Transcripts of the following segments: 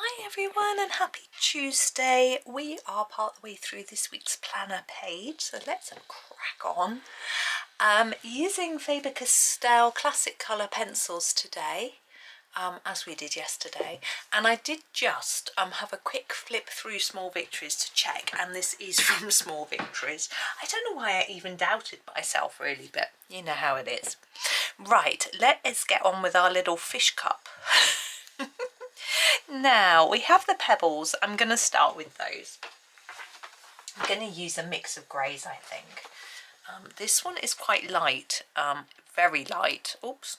Hi everyone and happy Tuesday. We are part of the way through this week's planner page, so let's crack on. Using Faber Castell Classic colour pencils today, as we did yesterday, and I did just have a quick flip through Small Victories to check, and this is from Small Victories. I don't know why I even doubted myself really, but you know how it is. Right, let's get on with our little fish cup. Now we have the pebbles. I'm going to start with those. I'm going to use a mix of greys, I think. This one is quite light, very light. Oops,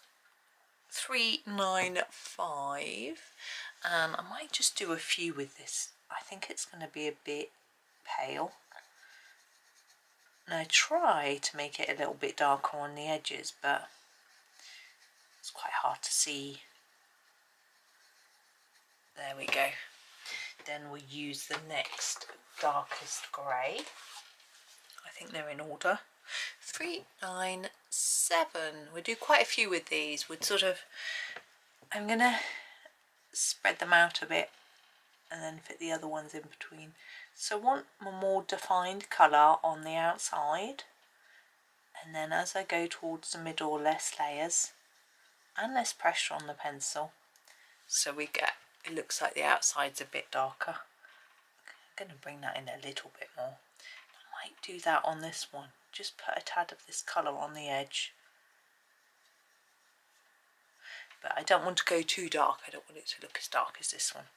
395, and I might just do a few with this. I think it's going to be a bit pale. And I try to make it a little bit darker on the edges, but it's quite hard to see. There we go. Then we'll use the next darkest grey. I think they're in order. 397. We'll do quite a few with these. I'm going to spread them out a bit and then fit the other ones in between. So I want a more defined colour on the outside. And then as I go towards the middle, less layers and less pressure on the pencil. So we get, it looks like the outside's a bit darker. I'm going to bring that in a little bit more. I might do that on this one. Just put a tad of this colour on the edge. But I don't want to go too dark. I don't want it to look as dark as this one.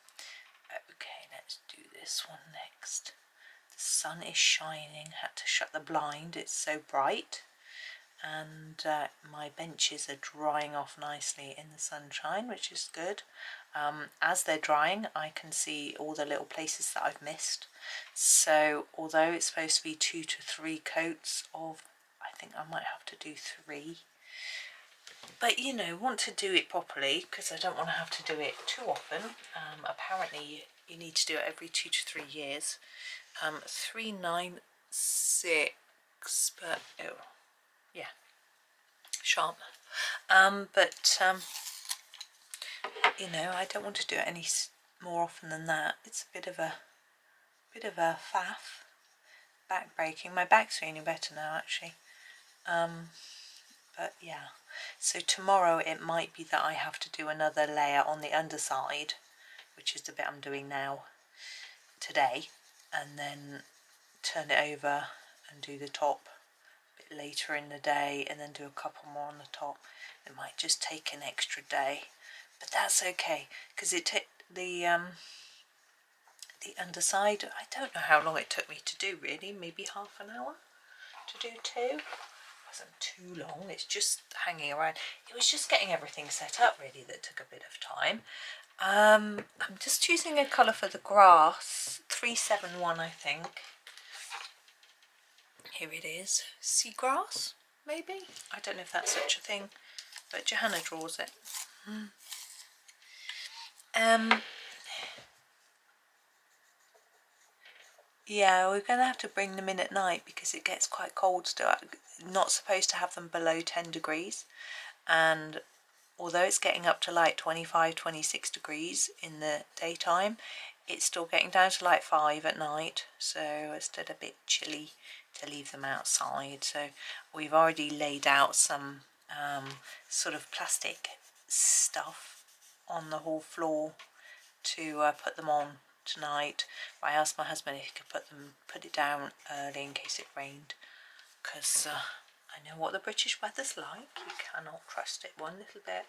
Okay, let's do this one next. The sun is shining. Had to shut the blind. It's so bright. And my benches are drying off nicely in the sunshine, which is good. As they're drying, I can see all the little places that I've missed. So although it's supposed to be 2 to 3 coats of, I think I might have to do 3. But you know, want to do it properly because I don't want to have to do it too often. Apparently you need to do it every 2 to 3 years. 396, but oh yeah, sharp. You know, I don't want to do it any more often than that. It's a bit of a faff. Back breaking. My back's feeling better now actually. But yeah, so tomorrow it might be that I have to do another layer on the underside, which is the bit I'm doing now today, and then turn it over and do the top a bit later in the day, and then do a couple more on the top. It might just take an extra day, but that's okay because the underside, I don't know how long it took me to do really, maybe half an hour to do 2. It wasn't too long, it's just hanging around. It was just getting everything set up really that took a bit of time. I'm just choosing a colour for the grass, 371 I think. Here it is, seagrass maybe? I don't know if that's such a thing, but Johanna draws it. Yeah, we're going to have to bring them in at night because it gets quite cold still. Not supposed to have them below 10 degrees. And although it's getting up to like 25, 26 degrees in the daytime, it's still getting down to like 5 at night. So it's still a bit chilly to leave them outside. So we've already laid out some sort of plastic stuff on the hall floor to put them on tonight. But I asked my husband if he could put it down early in case it rained, because I know what the British weather's like. You cannot trust it one little bit.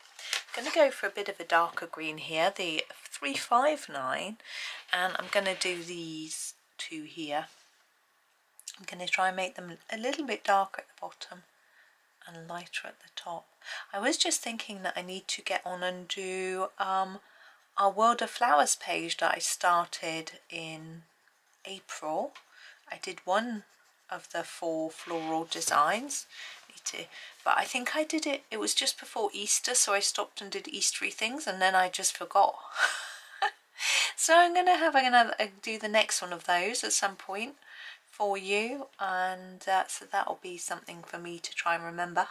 I'm going to go for a bit of a darker green here, the 359, and I'm going to do these 2 here. I'm going to try and make them a little bit darker at the bottom and lighter at the top. I was just thinking that I need to get on and do our World of Flowers page that I started in April. I did one of the 4 floral designs, but I think I did it, it was just before Easter, so I stopped and did Eastery things and then I just forgot. So I'm going to have do the next one of those at some point for you, and so that'll be something for me to try and remember.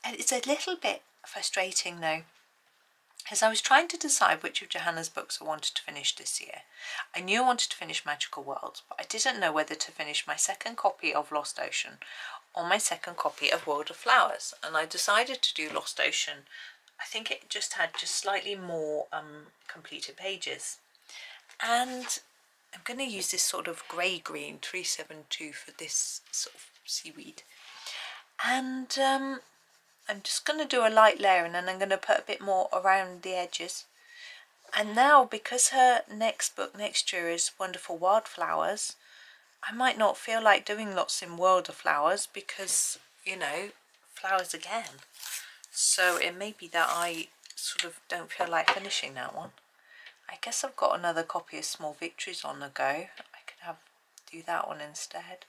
And it's a little bit frustrating though, as I was trying to decide which of Johanna's books I wanted to finish this year. I knew I wanted to finish Magical Worlds, but I didn't know whether to finish my second copy of Lost Ocean or my second copy of World of Flowers, and I decided to do Lost Ocean. I think it just had slightly more completed pages, and I'm going to use this sort of grey-green 372 for this sort of seaweed, and I'm just going to do a light layer, and then I'm going to put a bit more around the edges. And now, because her next book next year is Wonderful Wildflowers, I might not feel like doing lots in World of Flowers because, you know, flowers again. So it may be that I sort of don't feel like finishing that one. I guess I've got another copy of Small Victories on the go. I could do that one instead.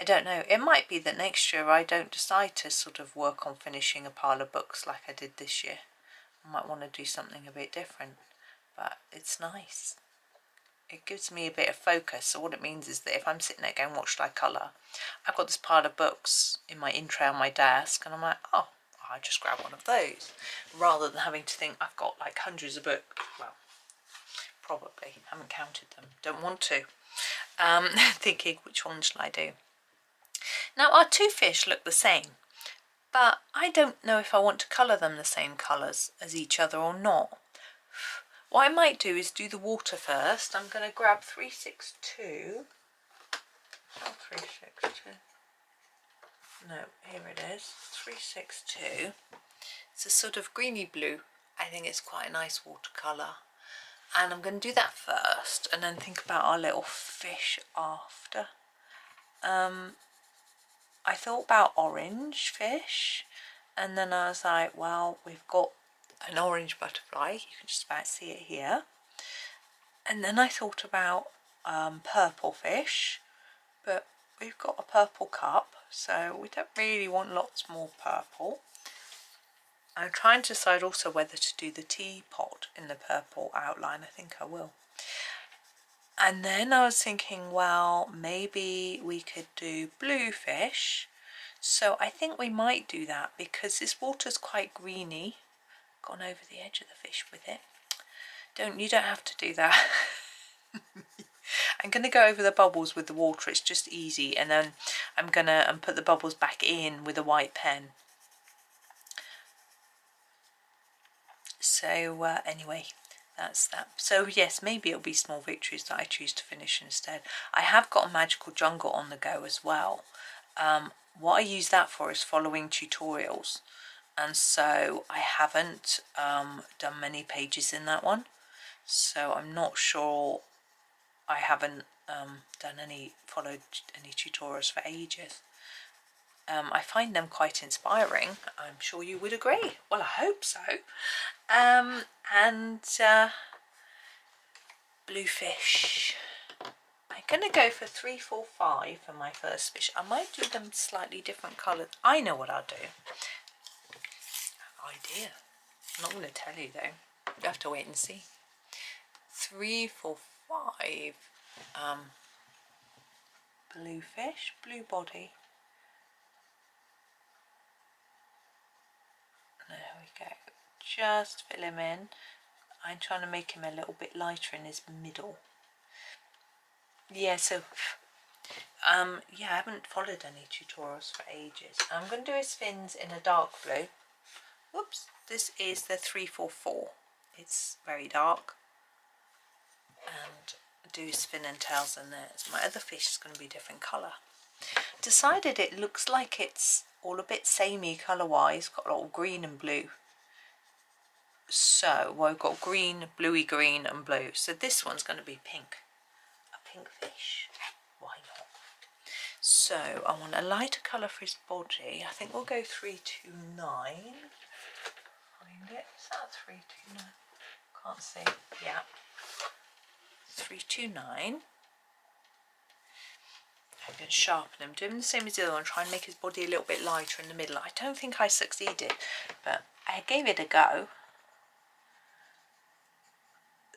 I don't know. It might be that next year I don't decide to sort of work on finishing a pile of books like I did this year. I might want to do something a bit different, but it's nice. It gives me a bit of focus. So what it means is that if I'm sitting there going, what should I colour? I've got this pile of books in my in tray on my desk, and I'm like, oh, I'll just grab one of those, rather than having to think I've got like hundreds of books. Well, probably, haven't counted them, don't want to. Thinking, which one shall I do? Now, our two fish look the same, but I don't know if I want to colour them the same colours as each other or not. What I might do is do the water first. I'm going to grab 362. Oh, 362. No, here it is. 362. It's a sort of greeny blue. I think it's quite a nice watercolour. And I'm going to do that first and then think about our little fish after. I thought about orange fish, and then I was like, well, we've got an orange butterfly, you can just about see it here. And then I thought about purple fish, but we've got a purple cup, so we don't really want lots more purple. I'm trying to decide also whether to do the teapot in the purple outline. I think I will. And then I was thinking, well, maybe we could do blue fish. So I think we might do that because this water's quite greeny. Gone over the edge of the fish with it. You don't have to do that. I'm going to go over the bubbles with the water. It's just easy. And then I'm going to put the bubbles back in with a white pen. So anyway, that's that. So yes, maybe it'll be Small Victories that I choose to finish instead. I have got a Magical Jungle on the go as well. What I use that for is following tutorials, and so I haven't done many pages in that one, so I'm not sure. I haven't followed any tutorials for ages. I find them quite inspiring. I'm sure you would agree. Well, I hope so. And bluefish. I'm going to go for 345 for my first fish. I might do them slightly different colours. I know what I'll do. Idea. I'm not going to tell you though. You have to wait and see. 345 blue fish, blue body. There we go. Just fill him in. I'm trying to make him a little bit lighter in his middle. Yeah, so yeah, I haven't followed any tutorials for ages. I'm going to do his fins in a dark blue. Whoops, this is the 344. It's very dark. And do his fin and tails in there. So my other fish is going to be a different colour. Decided it looks like it's all a bit samey colour wise. Got a lot of green and blue. So well, we've got green, bluey green and blue. So this one's going to be pink. A pink fish. Why not? So I want a lighter colour for his body. I think we'll go 329. Find it. Is that 329? Can't see. Yeah. 329. I'm going to sharpen him. Do him the same as the other one. Try and make his body a little bit lighter in the middle. I don't think I succeeded, but I gave it a go.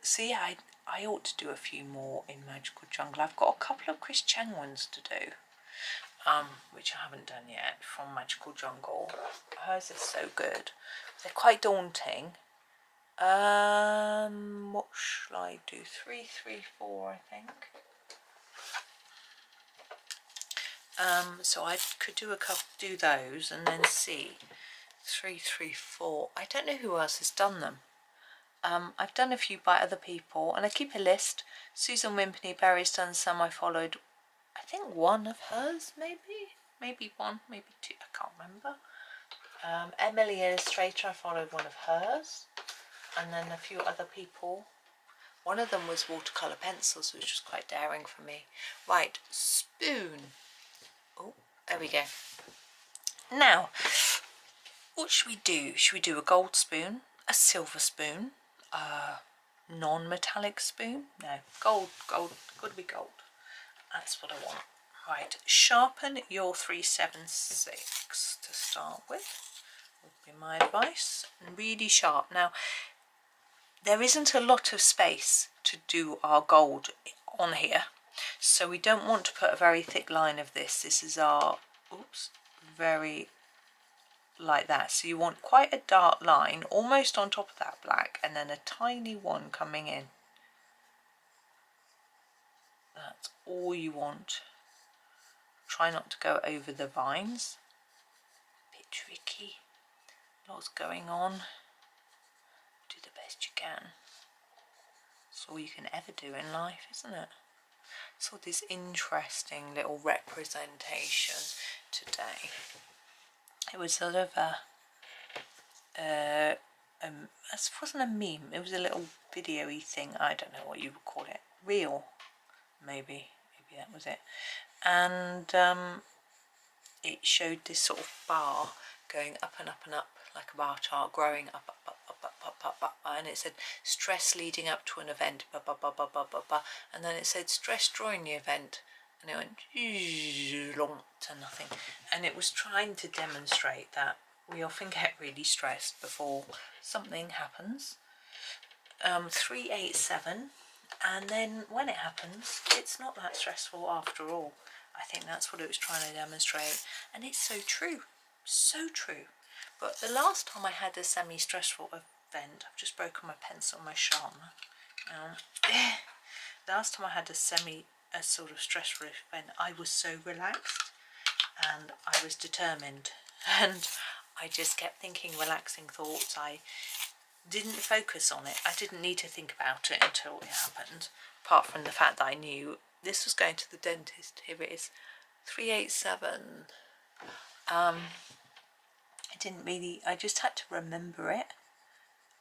So yeah, I ought to do a few more in Magical Jungle. I've got a couple of Chris Cheng ones to do, which I haven't done yet from Magical Jungle. Hers is so good. They're quite daunting, What shall I do? 334, I think. So I could do do those and then see. 334. I don't know who else has done them. I've done a few by other people, and I keep a list. Susan Wimpney Berry's done some. I followed, I think, one of hers, maybe one, maybe two. I can't remember. Emily Illustrator, I followed one of hers, and then a few other people. One of them was watercolour pencils, which was quite daring for me. Right, spoon. Oh, there we go. Now, what should we do? Should we do a gold spoon, a silver spoon, a non-metallic spoon? No, gold, got to be gold. That's what I want. Right, sharpen your 376 to start with, would be my advice. Really sharp. Now, there isn't a lot of space to do our gold on here, so we don't want to put a very thick line of this. This is our, oops, very like that. So you want quite a dark line almost on top of that black, and then a tiny one coming in. That's all you want. Try not to go over the vines. Bit tricky. Lots going on. Do the best you can. That's all you can ever do in life, isn't it? So this interesting little representation today. It was sort of it wasn't a meme, it was a little video-y thing. I don't know what you would call it. Reel, maybe that was it. And it showed this sort of bar going up and up and up, like a bar chart, growing up, and it said stress leading up to an event, and then it said stress during the event, and it went to nothing. And it was trying to demonstrate that we often get really stressed before something happens. 387, and then when it happens, it's not that stressful after all. I think that's what it was trying to demonstrate, and it's so true, so true. But the last time I had a semi-stressful event, I've just broken my pencil, my sharpener. Last time I had a sort of stressful event, I was so relaxed and I was determined, and I just kept thinking relaxing thoughts. I didn't focus on it. I didn't need to think about it until it happened, apart from the fact that I knew this was going to the dentist. Here it is, 387. I just had to remember it.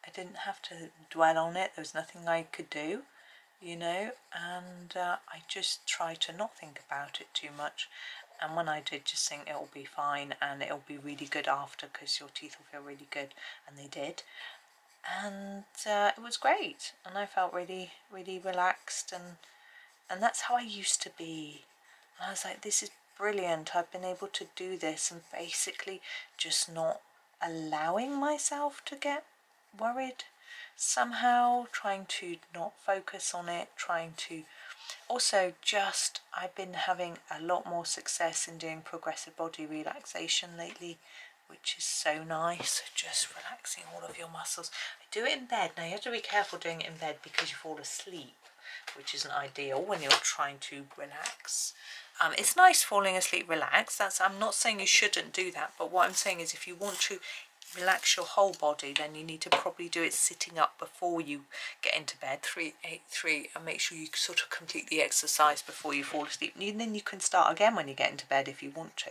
I didn't have to dwell on it. There was nothing I could do, you know, and I just tried to not think about it too much. And when I did, just think it'll be fine and it'll be really good after, because your teeth will feel really good, and they did. And it was great, and I felt really, really relaxed, and that's how I used to be. And I was like, this is brilliant. I've been able to do this, and basically just not allowing myself to get worried somehow, trying to not focus on it, trying to also just, I've been having a lot more success in doing progressive body relaxation lately, which is so nice. Just relaxing all of your muscles. I do it in bed. Now you have to be careful doing it in bed because you fall asleep, which isn't ideal when you're trying to relax. It's nice falling asleep relaxed. I'm not saying you shouldn't do that, but what I'm saying is if you want to relax your whole body, then you need to probably do it sitting up before you get into bed. 383, and make sure you sort of complete the exercise before you fall asleep, and then you can start again when you get into bed if you want to,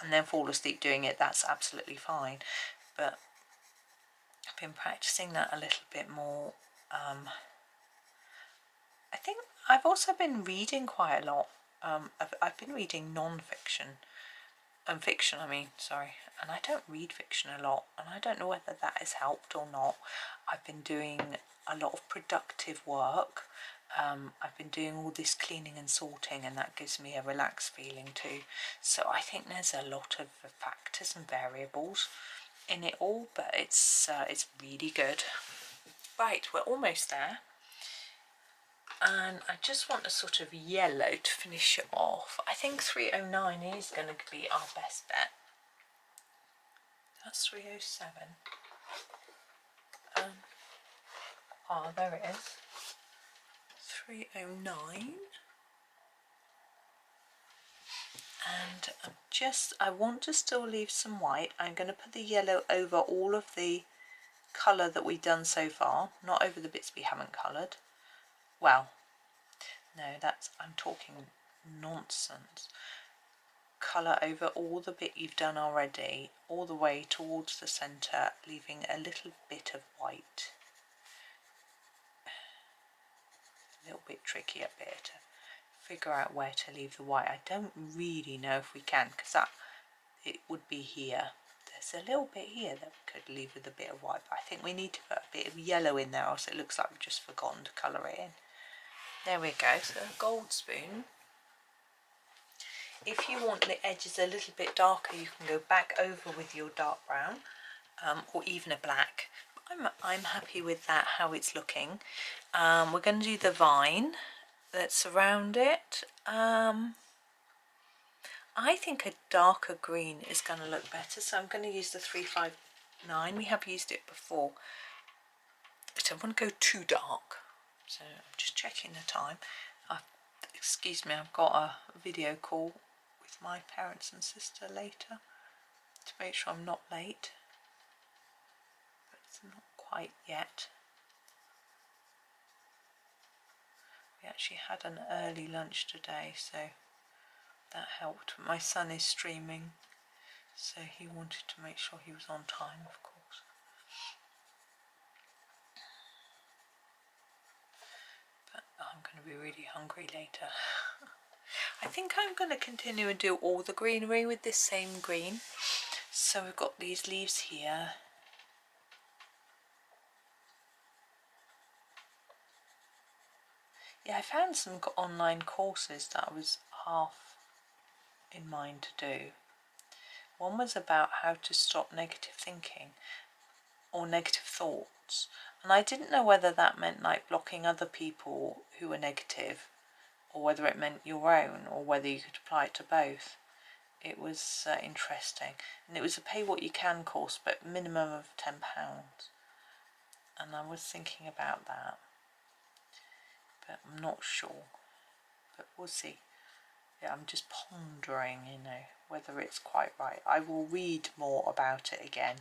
and then fall asleep doing it. That's absolutely fine. But I've been practicing that a little bit more. I think I've also been reading quite a lot. I've been reading non-fiction, fiction, sorry, and I don't read fiction a lot, and I don't know whether that has helped or not. I've been doing a lot of productive work. I've been doing all this cleaning and sorting, and that gives me a relaxed feeling too. So I think there's a lot of factors and variables in it all, but it's really good. Right, we're almost there. And I just want a sort of yellow to finish it off. I think 309 is going to be our best bet. That's 307. Ah, there it is. 309. And I want to still leave some white. I'm going to put the yellow over all of the colour that we've done so far, not over the bits we haven't coloured. Well, no, I'm talking nonsense. Colour over all the bit you've done already, all the way towards the centre, leaving a little bit of white. A little bit tricky up here to figure out where to leave the white. I don't really know if we can, because it would be here. There's a little bit here that we could leave with a bit of white, but I think we need to put a bit of yellow in there, else it looks like we've just forgotten to colour it in. There we go. So a gold spoon. If you want the edges a little bit darker, you can go back over with your dark brown, or even a black. I'm happy with that, how it's looking. We're going to do the vine that's around it. I think a darker green is going to look better, so I'm going to use the 359. We have used it before, but I don't want to go too dark, so I'm just checking the time. Excuse me, I've got a video call with my parents and sister later to make sure I'm not late, but it's not quite yet. We actually had an early lunch today, so that helped. My son is streaming, so he wanted to make sure he was on time, of course. But I'm going to be really hungry later. I think I'm going to continue and do all the greenery with this same green. So we've got these leaves here. Yeah, I found some online courses that I was half in mind to do. One was about how to stop negative thinking or negative thoughts, and I didn't know whether that meant like blocking other people who were negative, or whether it meant your own, or whether you could apply it to both. It was interesting, and it was a pay what you can course, but minimum of £10, and I was thinking about that, but I'm not sure, but we'll see. Yeah, I'm just pondering, whether it's quite right. I will read more about it again,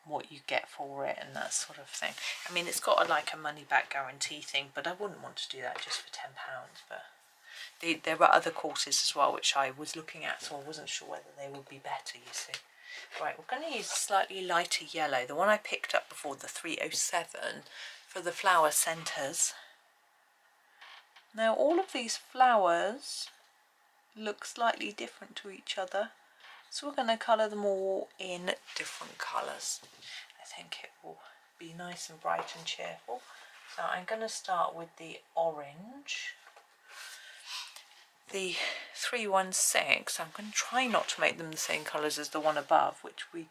what you get for it and that sort of thing. I mean, it's got a money back guarantee thing, but I wouldn't want to do that just for £10. But there were other courses as well which I was looking at, so I wasn't sure whether they would be better, you see. Right, we're going to use a slightly lighter yellow, the one I picked up before, the 307, for the flower centres. Now all of these flowers look slightly different to each other, so we're going to colour them all in different colours. I think it will be nice and bright and cheerful. So I'm going to start with the orange, the 316. I'm going to try not to make them the same colours as the one above, which we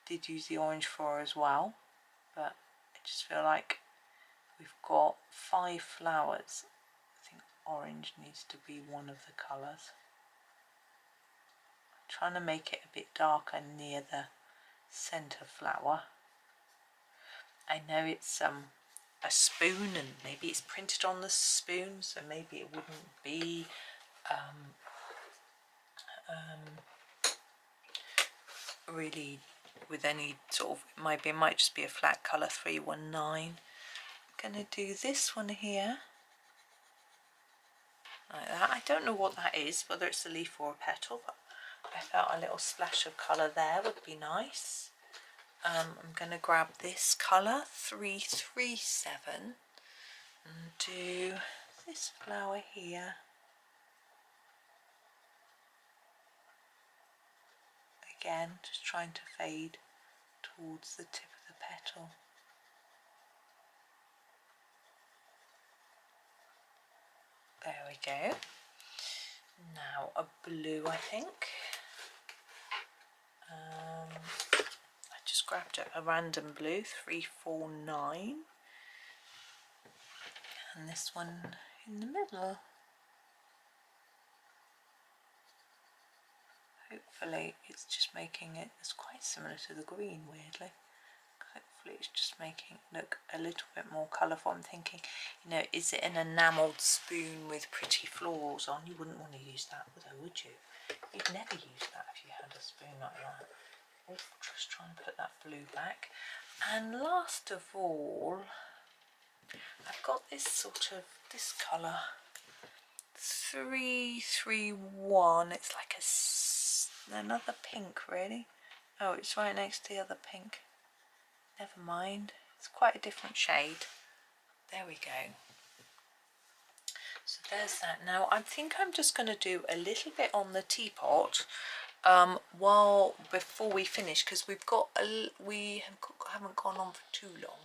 did use the orange for as well, but I just feel like we've got 5 flowers. I think orange needs to be one of the colours. Trying to make it a bit darker near the centre flower. I know it's a spoon, and maybe it's printed on the spoon, so maybe it wouldn't be really with any sort of, it might just be a flat colour. 319. I'm going to do this one here like that. I don't know what that is, whether it's a leaf or a petal, but I felt a little splash of colour there would be nice. I'm going to grab this colour, 337, and do this flower here. Again, just trying to fade towards the tip of the petal. There we go. Now a blue, I think. I just grabbed a random blue, 349, and this one in the middle. Hopefully it's just making it, it's quite similar to the green, weirdly. hopefully it's just making it look a little bit more colourful. I'm thinking, you know, is it an enamelled spoon with pretty florals on? You wouldn't want to use that, though, would you? You'd never use that if you had a spoon like that. We'll just try and put that blue back. And last of all, I've got this sort of, this colour, 331. It's like another pink, really. Oh, it's right next to the other pink. Never mind. It's quite a different shade. There we go. So there's that. Now I think I'm just going to do a little bit on the teapot before we finish, because we haven't gone on for too long.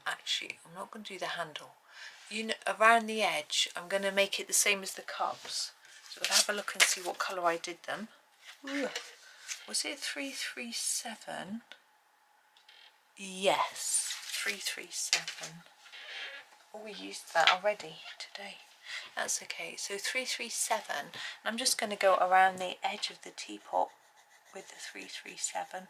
Actually, I'm not going to do the handle. You know, around the edge, I'm going to make it the same as the cups. So we'll have a look and see what colour I did them. Ooh. Was it 337? Yes, 337. Oh, we used that already today. That's okay. So 337. And I'm just going to go around the edge of the teapot with the 337.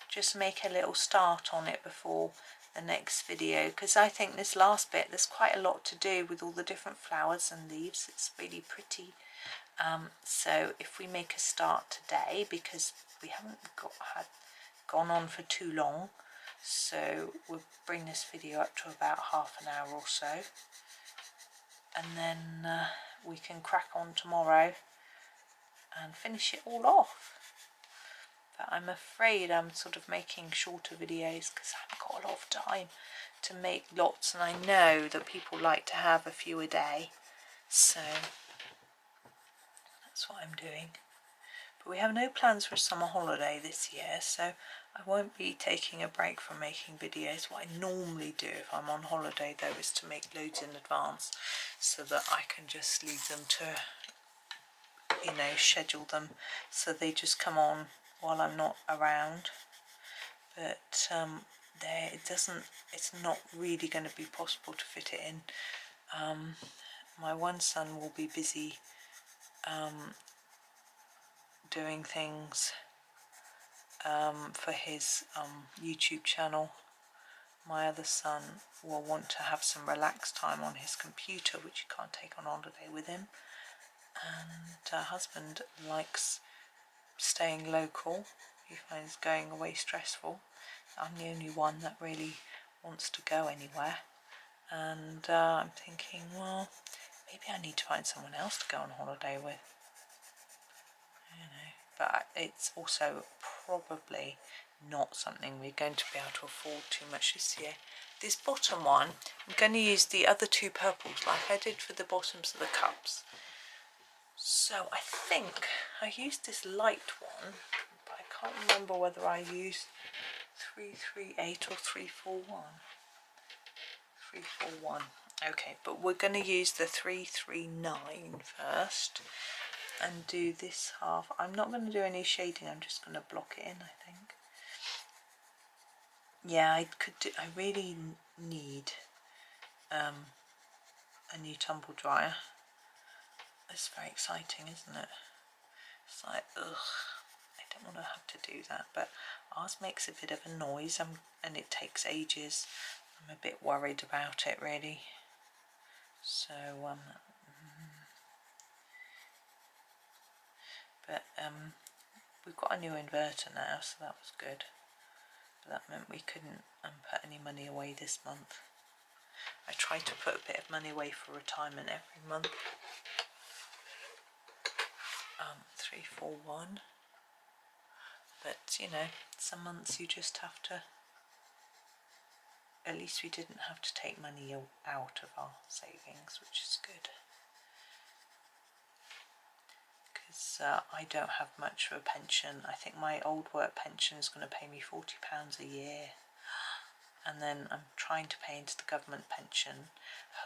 Just make a little start on it before the next video, because I think this last bit, there's quite a lot to do with all the different flowers and leaves. It's really pretty. So if we make a start today, because we haven't gone on for too long, so we'll bring this video up to about half an hour or so, and then we can crack on tomorrow and finish it all off. But I'm afraid I'm sort of making shorter videos because I haven't got a lot of time to make lots, and I know that people like to have a few a day, so that's what I'm doing. But we have no plans for a summer holiday this year, so I won't be taking a break from making videos. What I normally do if I'm on holiday, though, is to make loads in advance so that I can just leave them to, you know, schedule them so they just come on while I'm not around. But it's not really going to be possible to fit it in. My one son will be busy doing things for his YouTube channel. My other son will want to have some relaxed time on his computer, which he can't take on holiday with him. And her husband likes staying local. He finds going away stressful. I'm the only one that really wants to go anywhere. And I'm thinking, well, maybe I need to find someone else to go on holiday with. You know, but it's also probably not something we're going to be able to afford too much this year. This bottom one, I'm going to use the other two purples like I did for the bottoms of the cups. So I think I used this light one, but I can't remember whether I used 338 or 341. 341. Okay, but we're going to use the 339 first and do this half. I'm not going to do any shading, I'm just going to block it in, I think. Yeah, I really need a new tumble dryer. It's very exciting, isn't it? It's like, ugh, I don't want to have to do that, but ours makes a bit of a noise and it takes ages. I'm a bit worried about it, really. So, we've got a new inverter now, so that was good. But that meant we couldn't put any money away this month. I try to put a bit of money away for retirement every month. 341. But, you know, some months you just have to... At least we didn't have to take money out of our savings, which is good. Because I don't have much of a pension. I think my old work pension is going to pay me £40 a year. And then I'm trying to pay into the government pension,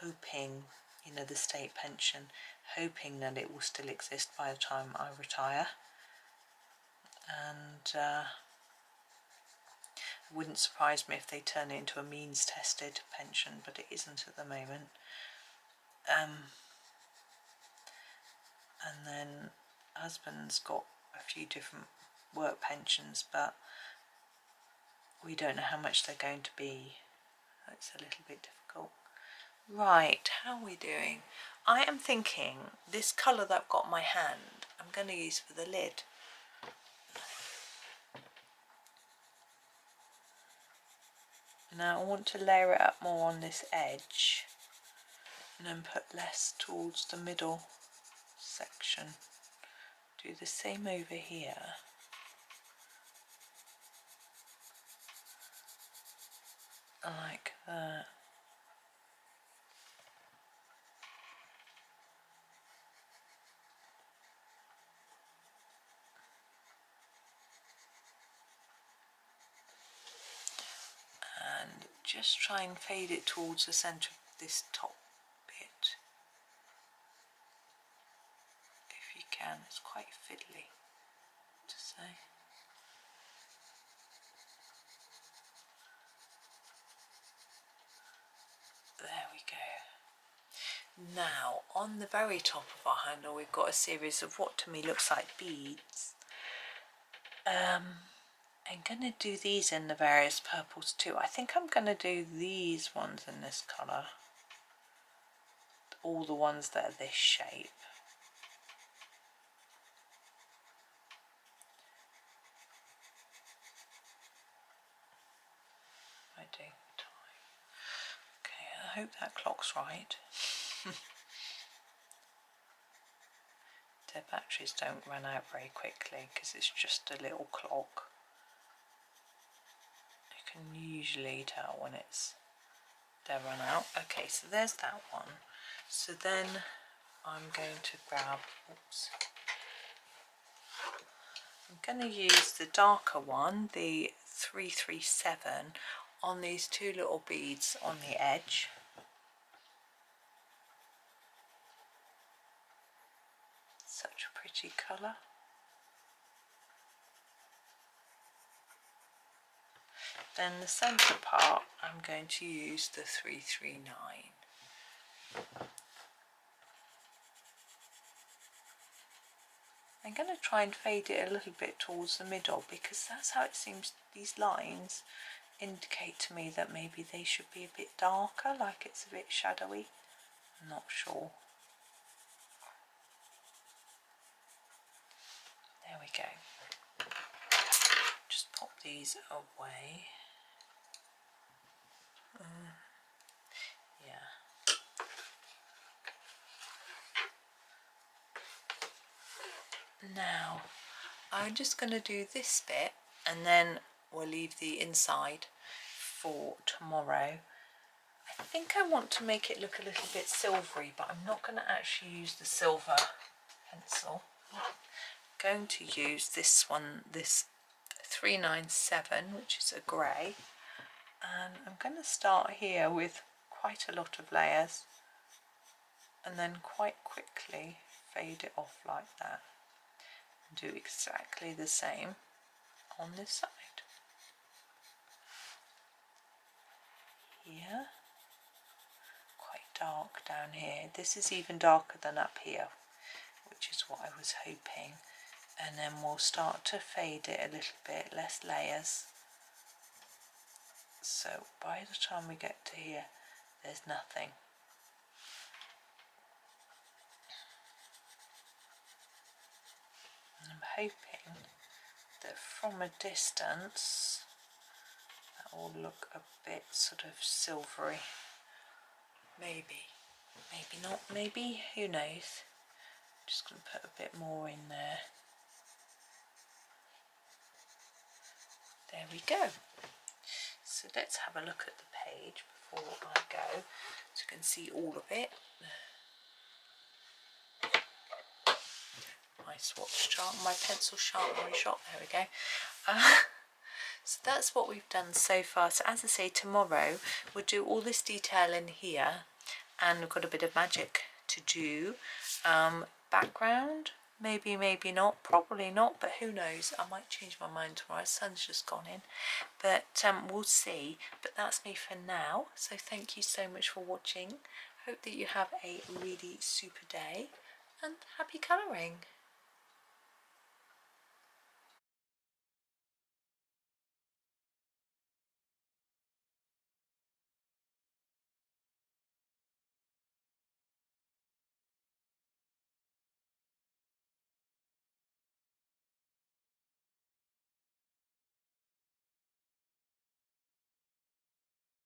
hoping, you know, the state pension, hoping that it will still exist by the time I retire. And it wouldn't surprise me if they turn it into a means-tested pension, but it isn't at the moment. And then husband's got a few different work pensions, but we don't know how much they're going to be. That's a little bit difficult. Right, how are we doing? I am thinking this colour that I've got in my hand, I'm going to use for the lid. Now I want to layer it up more on this edge and then put less towards the middle section. Do the same over here. Like that. And just try and fade it towards the centre of this top bit. If you can, it's quite fiddly to say. There we go. Now, on the very top of our handle, we've got a series of what to me looks like beads. I'm going to do these in the various purples too. I think I'm going to do these ones in this colour. All the ones that are this shape. I do time. Okay, I hope that clock's right. Their batteries don't run out very quickly because it's just a little clock. You can usually tell when they're run out. Okay, so there's that one. So then I'm going to grab, oops. I'm going to use the darker one, the 337, on these two little beads on the edge. Such a pretty colour. Then the centre part, I'm going to use the 339. I'm going to try and fade it a little bit towards the middle because that's how it seems these lines indicate to me that maybe they should be a bit darker, like it's a bit shadowy. I'm not sure. There we go. Just pop these away. Yeah. Now, I'm just going to do this bit and then we'll leave the inside for tomorrow. I think I want to make it look a little bit silvery, but I'm not going to actually use the silver pencil. I'm going to use this one, this 397, which is a grey. And I'm going to start here with quite a lot of layers and then quite quickly fade it off like that. Do exactly the same on this side. Here, quite dark down here. This is even darker than up here, which is what I was hoping. And then we'll start to fade it a little bit, less layers. So by the time we get to here, there's nothing. I'm hoping that from a distance that will look a bit sort of silvery. Maybe, maybe not, maybe, who knows. Just going to put a bit more in there. There we go. So let's have a look at the page before I go so you can see all of it. My swatch chart, my pencil sharpener shot, there we go. So that's what we've done so far. So as I say, tomorrow we'll do all this detail in here and we've got a bit of magic to do. Background, maybe, maybe not, probably not, but who knows, I might change my mind tomorrow. The sun's just gone in, but we'll see. But that's me for now, so thank you so much for watching. Hope that you have a really super day and happy colouring.